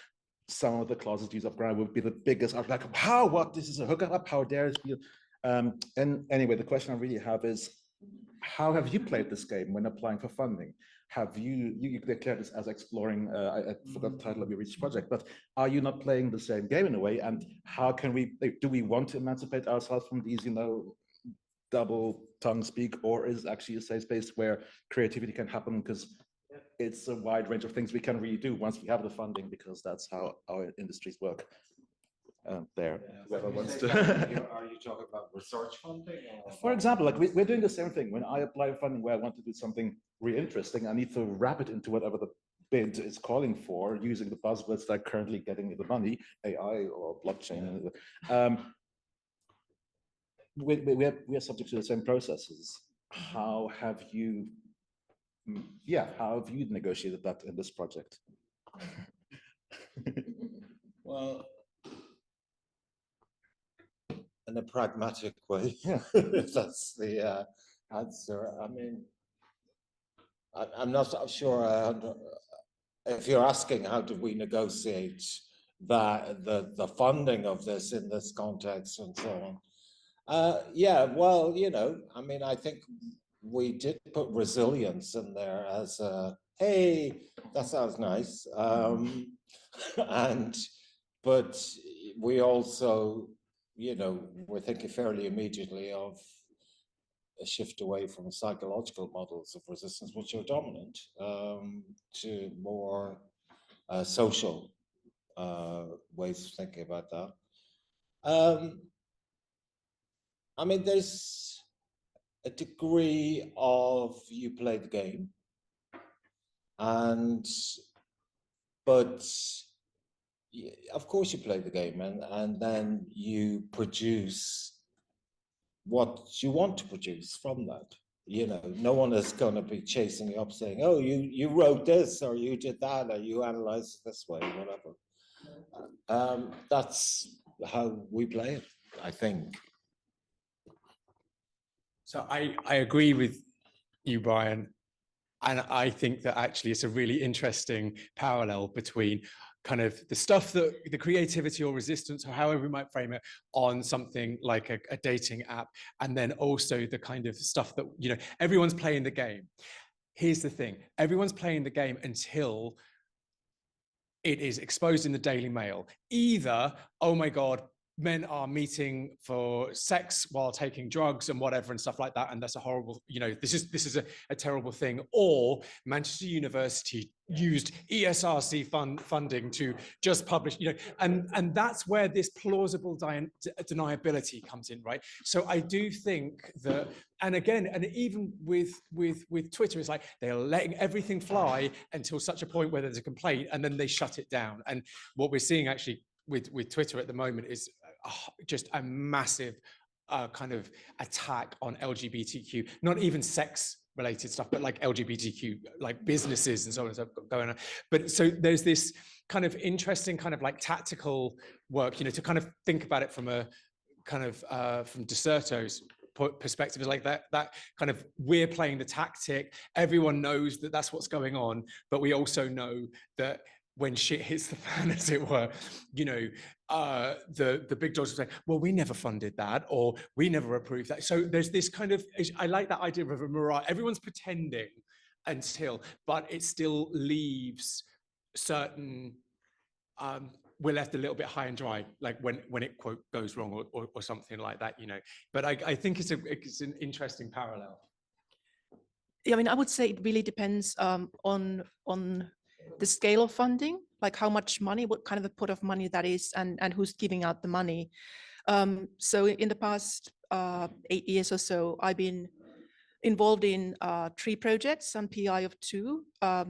some of the clauses used of Grindr would be the biggest. I'm like, how? What? This is a hookup app? How dare it be? And anyway, the question I really have is, how have you played this game when applying for funding? Have you declared this as exploring, I forgot the title of your research project, but are you not playing the same game in a way? And how can do we want to emancipate ourselves from these, double tongue speak, or is it actually a safe space where creativity can happen? Because it's a wide range of things we can really do once we have the funding, because that's how our industries work. Whoever wants to.
Are you talking about research funding?
For example, like we're doing the same thing. When I apply funding where I want to do something really interesting, I need to wrap it into whatever the bid is calling for, using the buzzwords that are currently getting the money, AI or blockchain. We are subject to the same processes. How have you negotiated that in this project?
Well, in a pragmatic way.
Yeah.
That's the answer. I mean, I'm not so sure if you're asking how did we negotiate the funding of this in this context and so on. Yeah, well, you know, I mean, I think we did put resilience in there as a, hey, that sounds nice. But we also, you know, we're thinking fairly immediately of a shift away from psychological models of resistance, which are dominant, to more social ways of thinking about that. I mean, there's a degree of you play the game, but of course you play the game, and then you produce what you want to produce from that. You know, no one is going to be chasing you up saying, oh, you wrote this, or you did that, or you analyzed it this way, whatever. That's how we play it, I think.
So I agree with you, Brian. And I think that actually it's a really interesting parallel between kind of the stuff that the creativity or resistance or however we might frame it on something like a dating app, and then also the kind of stuff that, you know, everyone's playing the game. Here's the thing, everyone's playing the game until it is exposed in the Daily Mail. Either, oh my God, men are meeting for sex while taking drugs and whatever and stuff like that, and that's a horrible, you know, this is a terrible thing. Or Manchester University used ESRC funding to just publish, you know, and that's where this plausible deniability comes in, right? So I do think that, and again, and even with Twitter, it's like they're letting everything fly until such a point where there's a complaint, and then they shut it down. And what we're seeing actually with Twitter at the moment is just a massive kind of attack on LGBTQ, not even sex related stuff, but like LGBTQ, like businesses and so on and so forth going on. But so there's this kind of interesting kind of like tactical work, you know, to kind of think about it from a kind of from Deserto's perspective, is like that kind of, we're playing the tactic, everyone knows that that's what's going on, but we also know that when shit hits the fan, as it were, you know, the big dogs will say, well, we never funded that, or we never approved that. So there's this kind of, I like that idea of a mirage. Everyone's pretending until, but it still leaves certain, we're left a little bit high and dry, like when it quote goes wrong or something like that, you know. But I think it's an interesting parallel.
Yeah, I mean, I would say it really depends on the scale of funding, like how much money, what kind of a pot of money that is, and who's giving out the money. So in the past 8 years or so, I've been involved in 3 projects and PI of 2.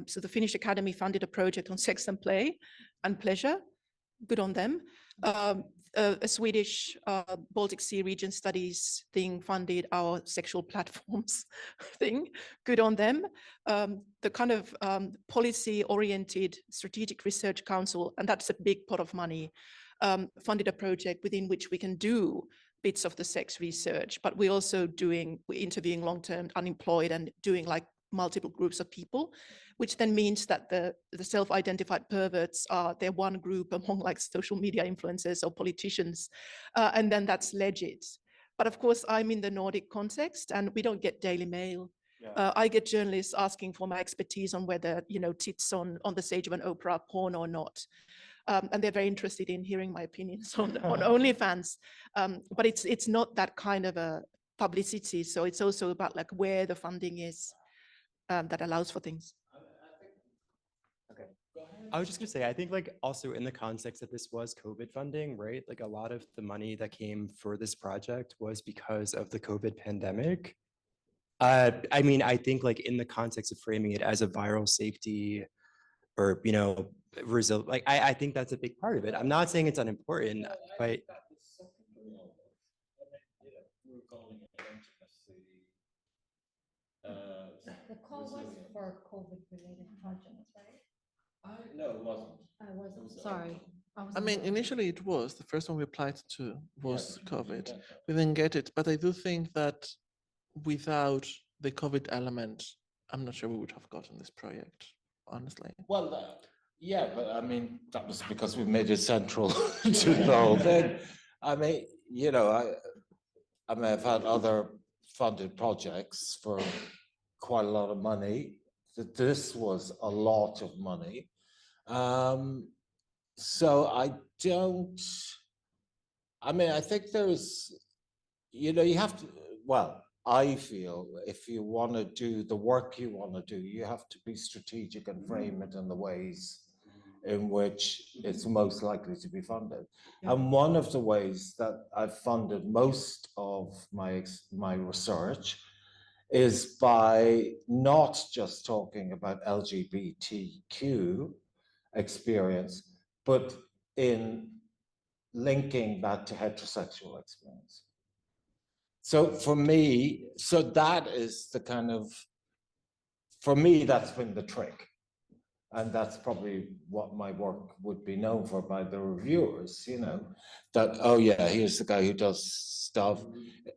So the Finnish Academy funded a project on sex and play and pleasure. Good on them. A Swedish Baltic Sea region studies thing funded our sexual platforms thing. Good on them. The kind of policy-oriented Strategic Research Council, and that's a big pot of money, funded a project within which we can do bits of the sex research, but we're also we're interviewing long-term unemployed and doing like multiple groups of people, which then means that the self-identified perverts are, they're one group among like social media influencers or politicians, and then that's legit. But of course, I'm in the Nordic context and we don't get Daily Mail. Yeah. I get journalists asking for my expertise on whether, you know, tits on the stage of an opera are porn or not. And they're very interested in hearing my opinions on OnlyFans. But it's not that kind of a publicity. So it's also about like where the funding is that allows for things.
Okay. I was just gonna say, I think like also in the context that this was COVID funding, right? Like a lot of the money that came for this project was because of the COVID pandemic. I mean, I think like in the context of framing it as a viral safety or, you know, like I think that's a big part of it. I'm not saying it's unimportant, but
the call was for COVID-related projects, right?
No, it wasn't.
I wasn't, sorry.
I mean, initially it was, the first one we applied to was COVID. We didn't get it, but I do think that without the COVID element, I'm not sure we would have gotten this project, honestly.
Well, yeah, but I mean, that was because we made it central to the whole thing. I mean, you know, I mean, I've had other funded projects for quite a lot of money. This was a lot of money. So I don't, I mean, I think there's, you know, you have to, well, I feel if you want to do the work you want to do, you have to be strategic and frame it in the ways in which it's most likely to be funded. And one of the ways that I've funded most of my research is by not just talking about LGBTQ experience, but in linking that to heterosexual experience. So for me, so that is the kind of, for me, that's been the trick. And that's probably what my work would be known for by the reviewers, you know, that, oh yeah, here's the guy who does stuff.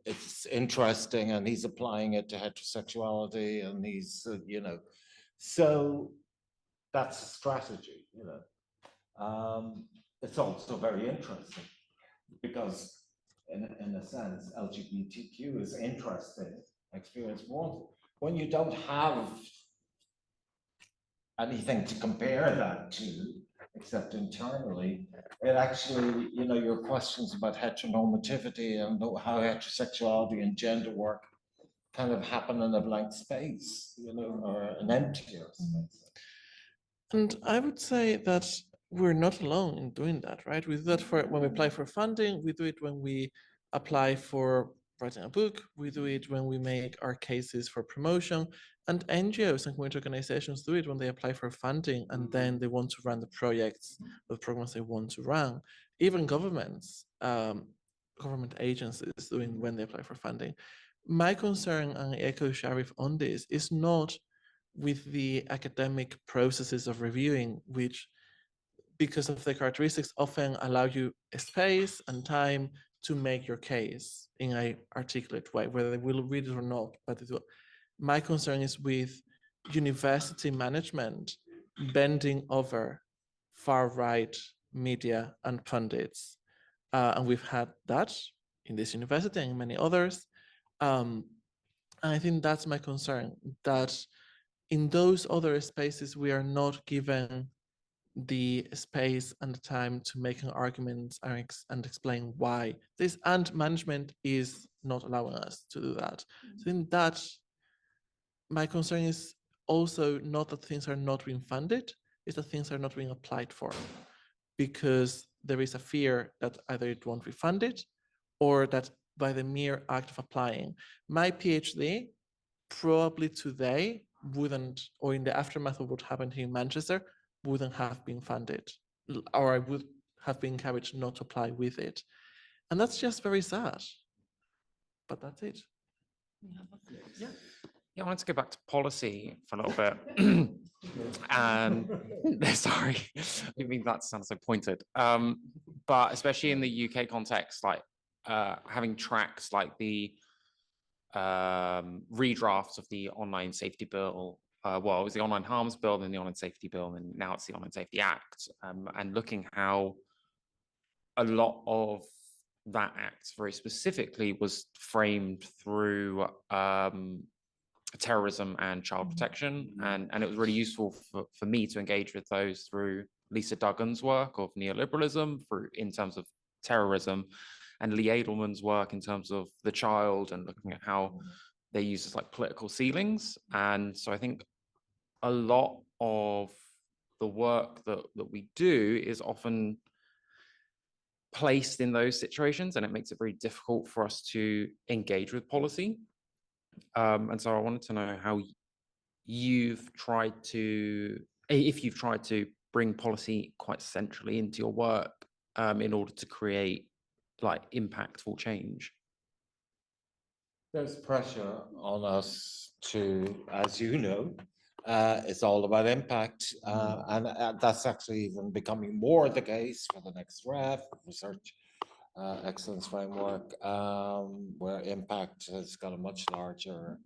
It's interesting and he's applying it to heterosexuality and he's, you know, so that's a strategy, you know. It's also very interesting because in a sense, LGBTQ is interesting experience. When you don't have anything to compare that to, except internally, it actually, you know, your questions about heteronormativity and how heterosexuality and gender work kind of happen in a blank space, you know, or an emptier space.
And I would say that we're not alone in doing that, right? We do that for when we apply for funding, we do it when we apply for writing a book, we do it when we make our cases for promotion, and NGOs and community organizations do it when they apply for funding and then they want to run the projects, the programs they want to run. Even governments, government agencies doing when they apply for funding. My concern, and I echo Sharif on this, is not with the academic processes of reviewing, which, because of the characteristics, often allow you a space and time to make your case in an articulate way, whether they will read it or not. But my concern is with university management bending over far-right media and pundits. And we've had that in this university and in many others. And I think that's my concern, that in those other spaces, we are not given the space and the time to make an argument and explain why this, and management is not allowing us to do that. So in that, my concern is also not that things are not being funded, it's that things are not being applied for, because there is a fear that either it won't be funded or that by the mere act of applying. My PhD probably today wouldn't, or in the aftermath of what happened here in Manchester, wouldn't have been funded, or I would have been encouraged not to apply with it. And that's just very sad, but that's it.
Yeah, I wanted to go back to policy for a little bit. Sorry, I mean, that sounds so pointed. But especially in the UK context, like having tracks like the redrafts of the online safety bill, well, it was the online harms bill, then the online safety bill, and now it's the online safety act, and looking how a lot of that act very specifically was framed through terrorism and child protection, and it was really useful for me to engage with those through Lisa Duggan's work of neoliberalism in terms of terrorism, and Lee Edelman's work in terms of the child and looking at how they use this like political ceilings. And so I think a lot of the work that we do is often placed in those situations, and it makes it very difficult for us to engage with policy. And so I wanted to know how you've tried to, if you've tried to bring policy quite centrally into your work in order to create like impactful change.
There's pressure on us to, as you know, it's all about impact, and that's actually even becoming more the case for the next draft research excellence framework, where impact has got a much larger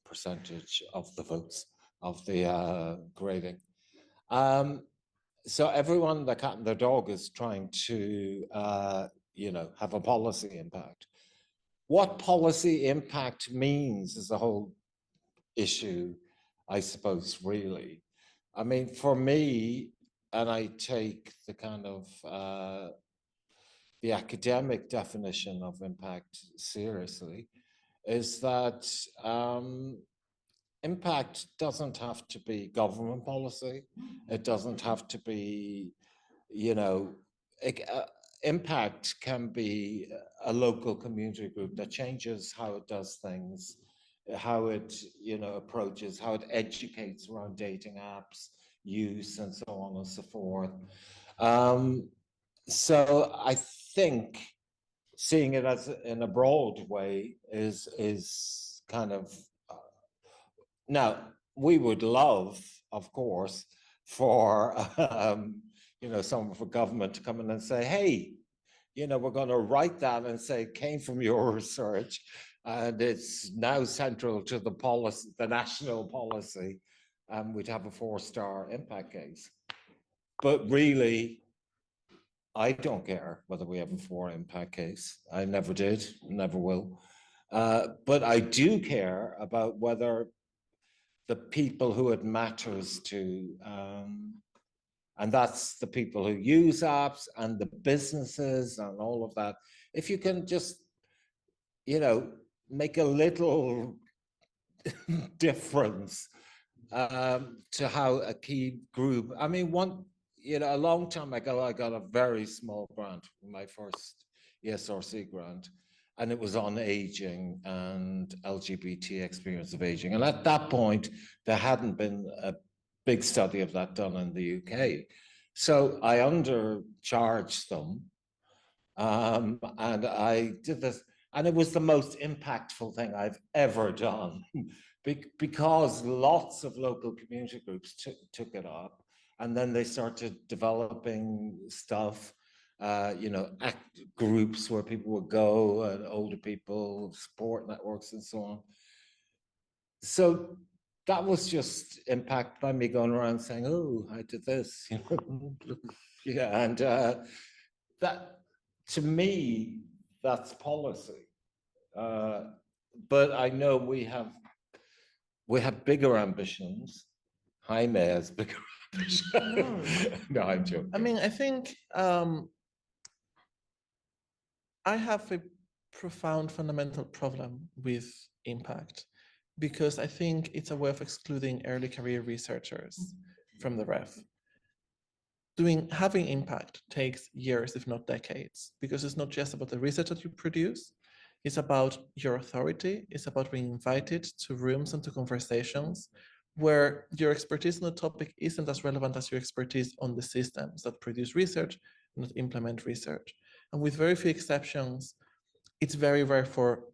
percentage of the votes of the grading. So everyone, the cat and the dog, is trying to, have a policy impact. What policy impact means is the whole issue, I suppose, really. I mean, for me, and I take the kind of the academic definition of impact seriously, is that impact doesn't have to be government policy. It doesn't have to be, impact can be a local community group that changes how it does things, how it, approaches, how it educates around dating apps, use, and so on and so forth. So I think seeing it as in a broad way is kind of now we would love, of course, for someone for government to come in and say, hey, we're going to write that and say it came from your research and it's now central to the policy, the national policy, and we'd have a 4-star impact case. But really, I don't care whether we have a 4 impact case. I never did, never will. But I do care about whether the people who it matters to, and that's the people who use apps and the businesses and all of that. If you can just, make a little difference to how a key group, I mean, a long time ago, I got a very small grant, my first ESRC grant, and it was on aging and LGBT experience of aging. And at that point, there hadn't been a big study of that done in the UK. So I undercharged them, and I did this, and it was the most impactful thing I've ever done because lots of local community groups took it up. And then they started developing stuff, groups where people would go, and older people, support networks, and so on. So that was just impact by me going around saying, "Oh, I did this," yeah, and that, to me, that's policy. But I know we have bigger ambitions. Jaime has bigger. No, I'm joking.
I mean, I think I have a profound fundamental problem with impact because I think it's a way of excluding early career researchers from the ref. Having impact takes years, if not decades, because it's not just about the research that you produce, it's about your authority, it's about being invited to rooms and to conversations where your expertise on the topic isn't as relevant as your expertise on the systems that produce research and that implement research. And with very few exceptions, it's very rare for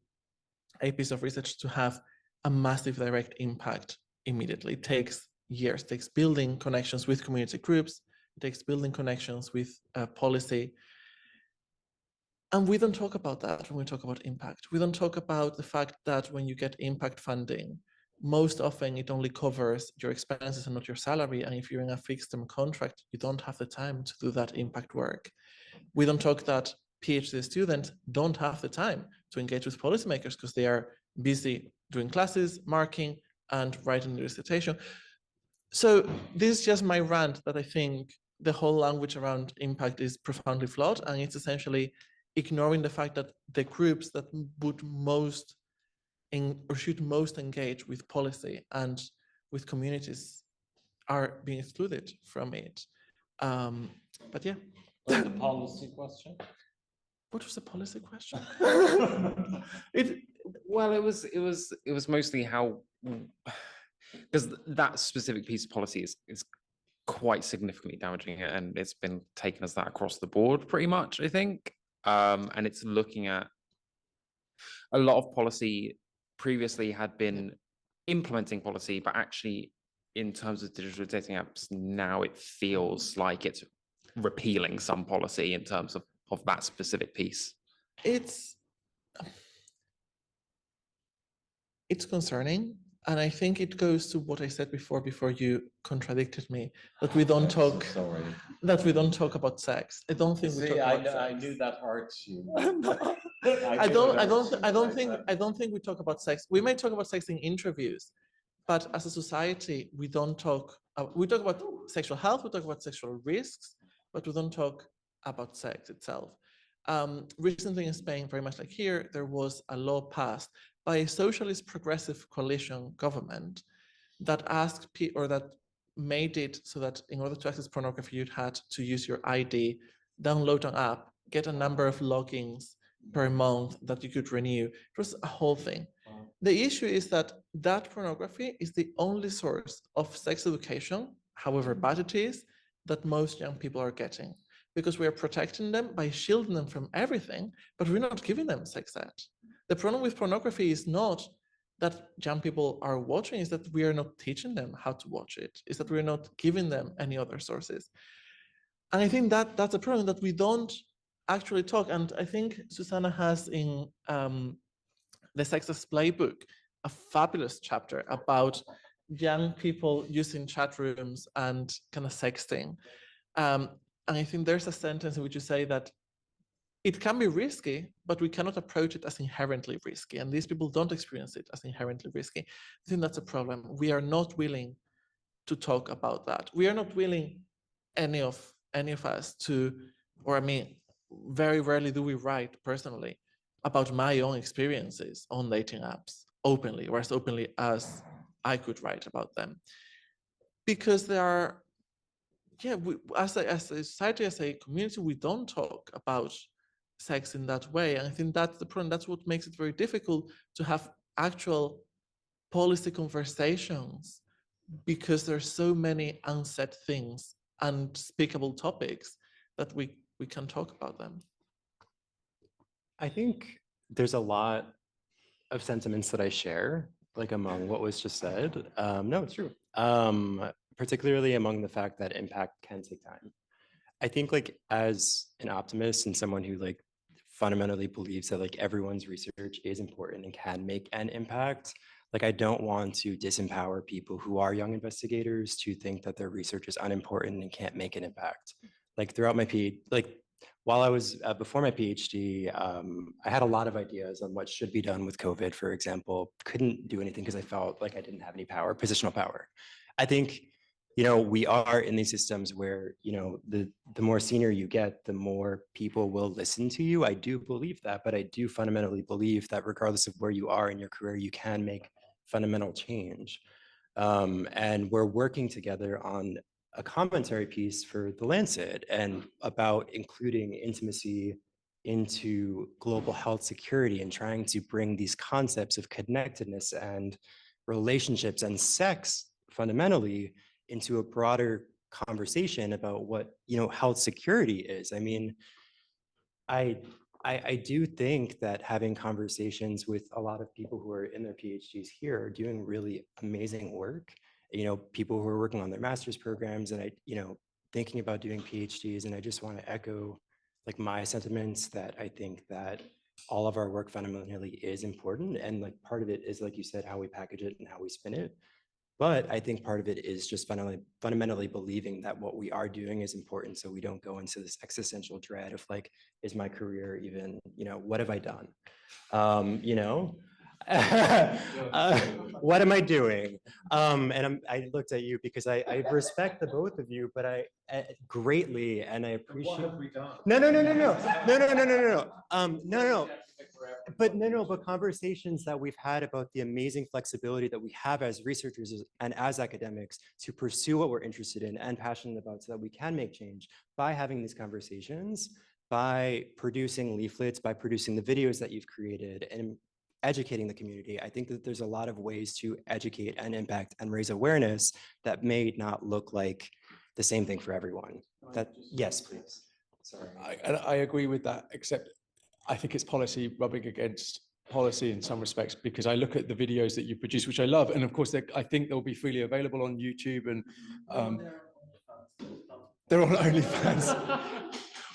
a piece of research to have a massive direct impact immediately. It takes years, it takes building connections with community groups, it takes building connections with policy. And we don't talk about that when we talk about impact. We don't talk about the fact that when you get impact funding, most often it only covers your expenses and not your salary. And if you're in a fixed term contract, you don't have the time to do that impact work. We don't talk that PhD students don't have the time to engage with policymakers because they are busy doing classes, marking, and writing the dissertation. So this is just my rant that I think the whole language around impact is profoundly flawed. And it's essentially ignoring the fact that the groups that would most or should most engage with policy and with communities are being excluded from it. But yeah.
What's the policy question?
What was the policy question?
Well, it was mostly how, because that specific piece of policy is quite significantly damaging, and it's been taken as that across the board pretty much, I think. And it's looking at a lot of policy previously had been implementing policy, but actually in terms of digital dating apps, now it feels like it's repealing some policy in terms of that specific piece?
It's concerning, and I think it goes to what I said before you contradicted me, that we don't talk
Sorry.
that we don't talk about sex. I don't think we talk about sex.
I knew that hurts you.
I don't think we talk about sex. We may talk about sex in interviews, but as a society, we don't talk. We talk about sexual health. We talk about sexual risks, but we don't talk about sex itself. Recently in Spain, very much like here, there was a law passed by a socialist progressive coalition government that asked or that made it so that in order to access pornography, you'd had to use your ID, download an app, get a number of logins per month that you could renew. It was a whole thing. The issue is that pornography is the only source of sex education, however bad it is, that most young people are getting, because we are protecting them by shielding them from everything, but we're not giving them sex ed. The problem with pornography is not that young people are watching, is that we are not teaching them how to watch it, is that we're not giving them any other sources. And I think that that's a problem, that we don't actually talk. And I think Susanna has in the Sexist Playbook a fabulous chapter about young people using chat rooms and kind of sexting. And I think there's a sentence in which you say that it can be risky, but we cannot approach it as inherently risky. And these people don't experience it as inherently risky. I think that's a problem. We are not willing to talk about that. We are not willing, any of us, to, or I mean, very rarely do we write personally about my own experiences on dating apps openly, or as openly as I could write about them. Because there are, as a society, as a community, we don't talk about sex in that way. And I think that's the problem. That's what makes it very difficult to have actual policy conversations, because there's so many unsaid things, unspeakable topics, that we can talk about them.
I think there's a lot of sentiments that I share, like among what was just said. No, it's true. Particularly among the fact that impact can take time. I think, like, as an optimist and someone who like fundamentally believes that like everyone's research is important and can make an impact, like I don't want to disempower people who are young investigators to think that their research is unimportant and can't make an impact. Like throughout my while I was before my PhD, I had a lot of ideas on what should be done with COVID, for example. Couldn't do anything because I felt like I didn't have any power, positional power. I think, you know, we are in these systems where, you know, the more senior you get, the more people will listen to you. I do believe that, but I do fundamentally believe that regardless of where you are in your career, you can make fundamental change. And we're working together on a commentary piece for The Lancet and about including intimacy into global health security and trying to bring these concepts of connectedness and relationships and sex fundamentally into a broader conversation about what, you know, health security is. I mean, I do think that having conversations with a lot of people who are in their PhDs here are doing really amazing work. You know, people who are working on their master's programs and thinking about doing PhDs. And I just want to echo like my sentiments that I think that all of our work fundamentally is important. And like part of it is, like you said, how we package it and how we spin it. But I think part of it is just fundamentally believing that what we are doing is important, so we don't go into this existential dread of like, is my career even, you know, what have I done? You know, what am I doing? And I looked at you because I respect the both of you, but I greatly, and I appreciate. What have we done? No. But conversations that we've had about the amazing flexibility that we have as researchers and as academics to pursue what we're interested in and passionate about so that we can make change by having these conversations, by producing leaflets, by producing the videos that you've created and educating the community. I think that there's a lot of ways to educate and impact and raise awareness that may not look like the same thing for everyone. Yes, please. Sorry.
I agree with that, except I think it's policy rubbing against policy in some respects, because I look at the videos that you produce, which I love, and of course I think they'll be freely available on YouTube, and they're on OnlyFans.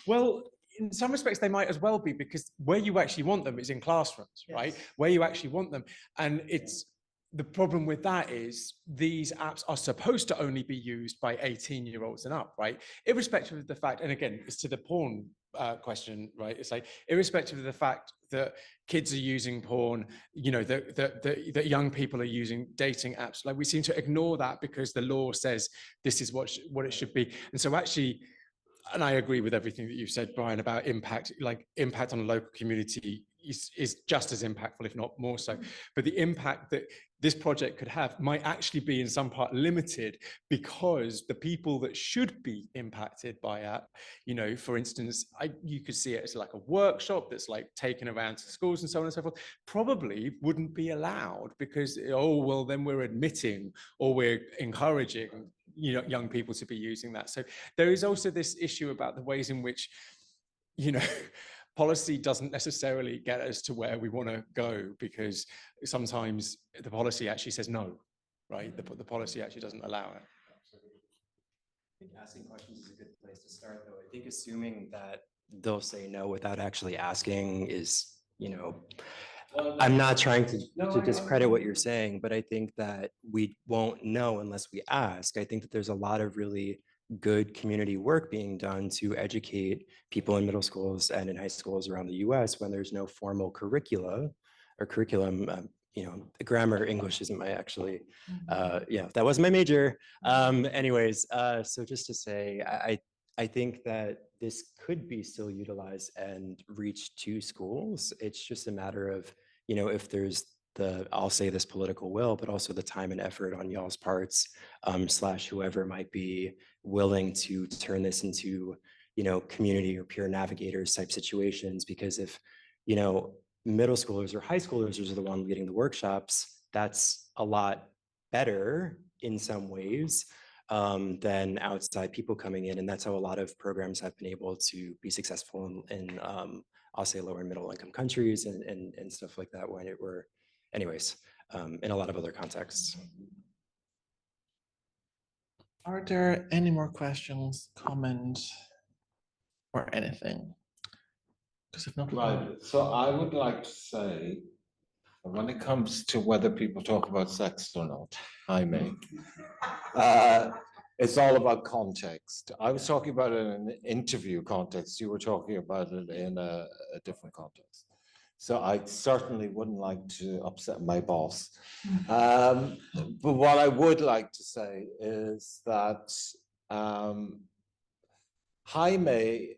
Well, in some respects, they might as well be, because where you actually want them is in classrooms, right? Where you actually want them. And it's the problem with that is these apps are supposed to only be used by 18-year-olds and up, right? Irrespective of the fact, and again, it's to the porn question, right? It's like, irrespective of the fact that kids are using porn, you know, that young people are using dating apps, like we seem to ignore that because the law says this is what it should be. And so actually, and I agree with everything that you've said, Brian, about impact, like impact on a local community is just as impactful, if not more so. But the impact that this project could have might actually be in some part limited, because the people that should be impacted by it, you know, for instance, you could see it as like a workshop that's like taken around to schools and so on and so forth, probably wouldn't be allowed because, oh, well, then we're admitting or we're encouraging, you know, young people to be using that. So there is also this issue about the ways in which, you know, policy doesn't necessarily get us to where we want to go, because sometimes the policy actually says no, right? The policy actually doesn't allow it.
I think asking questions is a good place to start, though. I think assuming that they'll say no without actually asking is, you know, I'm not trying to discredit what you're saying, but I think that we won't know unless we ask. I think that there's a lot of really good community work being done to educate people in middle schools and in high schools around the US when there's no formal curricula or curriculum. You know, grammar, English isn't my actually, yeah, that was my major. Anyways, so just to say, I think that this could be still utilized and reach to schools. It's just a matter of, you know, if there's I'll say this political will, but also the time and effort on y'all's parts, / whoever might be willing to turn this into, you know, community or peer navigators type situations. Because if, you know, middle schoolers or high schoolers are the one leading the workshops, that's a lot better in some ways than outside people coming in. And that's how a lot of programs have been able to be successful in I'll say lower and middle income countries and stuff like that, when it were, anyways, in a lot of other contexts.
Are there any more questions, comments, or anything? Because if not,
Right. So I would like to say, when it comes to whether people talk about sex or not, Jaime, it's all about context. I was talking about it in an interview context. You were talking about it in a different context. So I certainly wouldn't like to upset my boss. But what I would like to say is that Jaime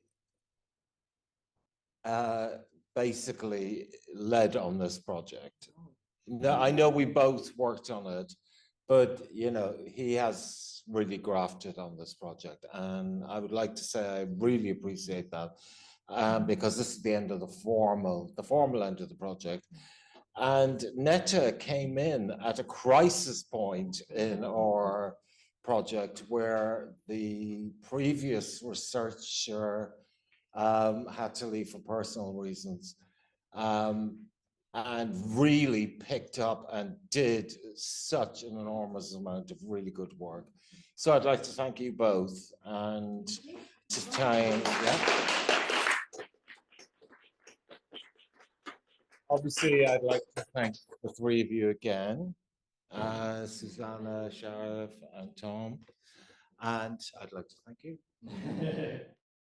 basically led on this project. Now, I know we both worked on it, but you know, he has really grafted on this project, and I would like to say I really appreciate that, because this is the end of the formal end of the project. And Neta came in at a crisis point in our project where the previous researcher had to leave for personal reasons, and really picked up and did such an enormous amount of really good work. So I'd like to thank you both, and to time, yeah. Obviously, I'd like to thank the three of you again, Susanna, Sharif, and Tom, and I'd like to thank you.